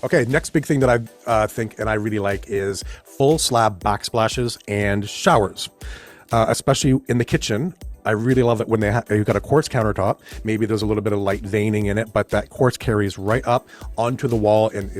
Okay, next big thing that I think and I really like is full slab backsplashes and showers, especially in the kitchen. I really love it when you've got a quartz countertop. Maybe there's a little bit of light veining in it, but that quartz carries right up onto the wall and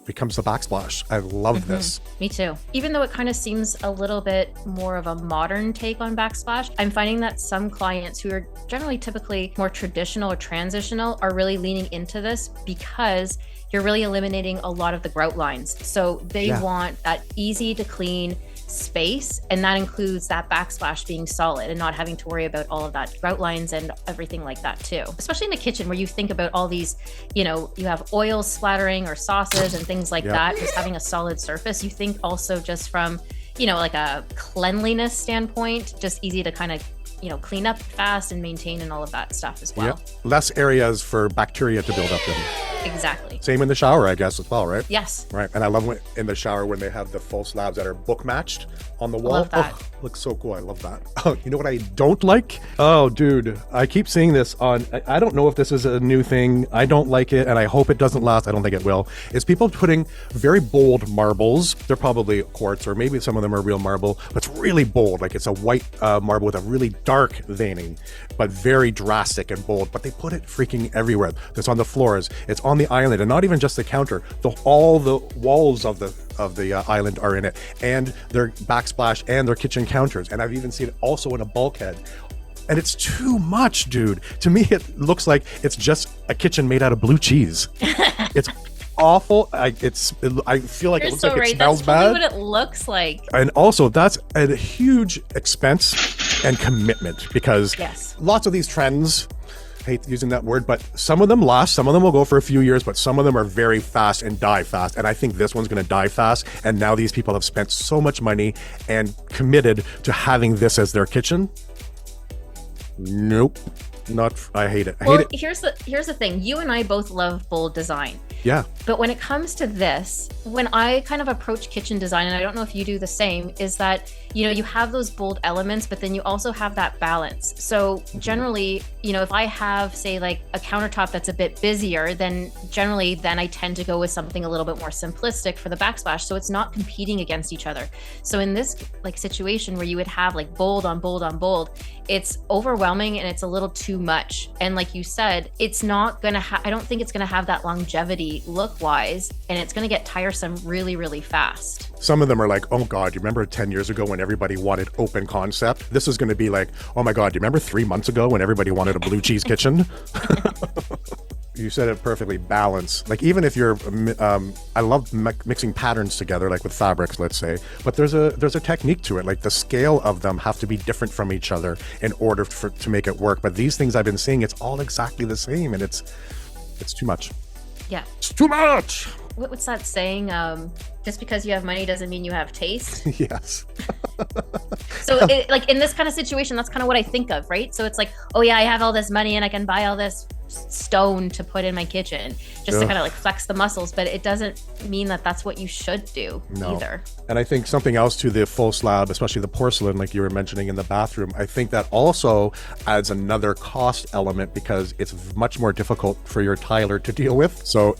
becomes the backsplash. I love this. Me too. Even though it kind of seems a little bit more of a modern take on backsplash, I'm finding that some clients who are generally typically more traditional or transitional are really leaning into this because you're really eliminating a lot of the grout lines. So they want that easy to clean space, and that includes that backsplash being solid and not having to worry about all of that grout lines and everything like that too. Especially in the kitchen where you think about all these, you have oils splattering or sauces and things like that, just having a solid surface. You think also just from, like a cleanliness standpoint, just easy to kind of clean up fast and maintain and all of that stuff as well. Less areas for bacteria to build up in. Exactly. Same in the shower, I guess, as well, right? Yes. Right. And I love in the shower when they have the full slabs that are book matched on the wall. Love that. Oh, looks so cool. I love that. Oh, you know what I don't like? Oh, dude, I keep seeing this on, I don't know if this is a new thing. I don't like it, and I hope it doesn't last. I don't think it will. It's people putting very bold marbles. They're probably quartz, or maybe some of them are real marble, but it's really bold. Like it's a white marble with a really dark veining, but very drastic and bold. But they put it freaking everywhere. It's on the floors. It's on the island, and not even just the counter. All the walls of the island are in it, and their backsplash and their kitchen counters. And I've even seen it also in a bulkhead. And it's too much, dude. To me, it looks like it's just a kitchen made out of blue cheese. It's awful. I feel like it looks like it smells bad. That's what it looks like. And also, that's a huge expense and commitment, because lots of these trends, I hate using that word, but some of them last, some of them will go for a few years, but some of them are very fast and die fast. And I think this one's going to die fast. And now these people have spent so much money and committed to having this as their kitchen. Nope. I hate it. I hate it. Here's the thing. You and I both love bold design. Yeah. But when it comes to this, when I kind of approach kitchen design, and I don't know if you do the same, is that, you have those bold elements, but then you also have that balance. So generally, if I have, say, like a countertop that's a bit busier, then I tend to go with something a little bit more simplistic for the backsplash. So it's not competing against each other. So in this situation where you would have like bold on bold on bold, it's overwhelming and it's a little too much. And like you said, it's not going to I don't think it's going to have that longevity look wise, and it's going to get tiresome really, really fast. Some of them are like, oh God, you remember 10 years ago when everybody wanted open concept? This is going to be like, oh my God, you remember 3 months ago when everybody wanted a blue cheese kitchen? You said it perfectly, balance. Like even if you're, I love mixing patterns together, like with fabrics, let's say, but there's a technique to it. Like the scale of them have to be different from each other in order to make it work. But these things I've been seeing, it's all exactly the same, and it's too much. Yeah. It's too much. What's that saying? Just because you have money doesn't mean you have taste. Yes. So like in this kind of situation, that's kind of what I think of, right? So it's like, oh yeah, I have all this money and I can buy all this stone to put in my kitchen just to kind of like flex the muscles, but it doesn't mean that that's what you should do either. And I think something else to the full slab, especially the porcelain, like you were mentioning in the bathroom, I think that also adds another cost element because it's much more difficult for your tiler to deal with. So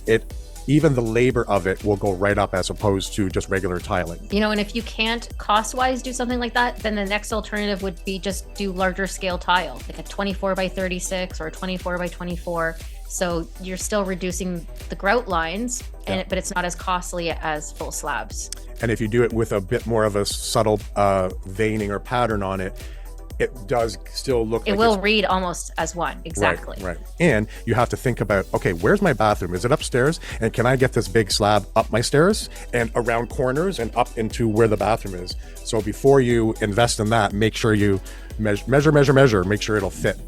even the labor of it will go right up as opposed to just regular tiling. And if you can't cost-wise do something like that, then the next alternative would be just do larger scale tile, like a 24 by 36 or a 24 by 24. So you're still reducing the grout lines, but it's not as costly as full slabs. And if you do it with a bit more of a subtle veining or pattern on it, it does still look like it will read almost as one. Exactly. Right. And you have to think about, okay, where's my bathroom? Is it upstairs? And can I get this big slab up my stairs and around corners and up into where the bathroom is? So before you invest in that, make sure you measure, make sure it'll fit.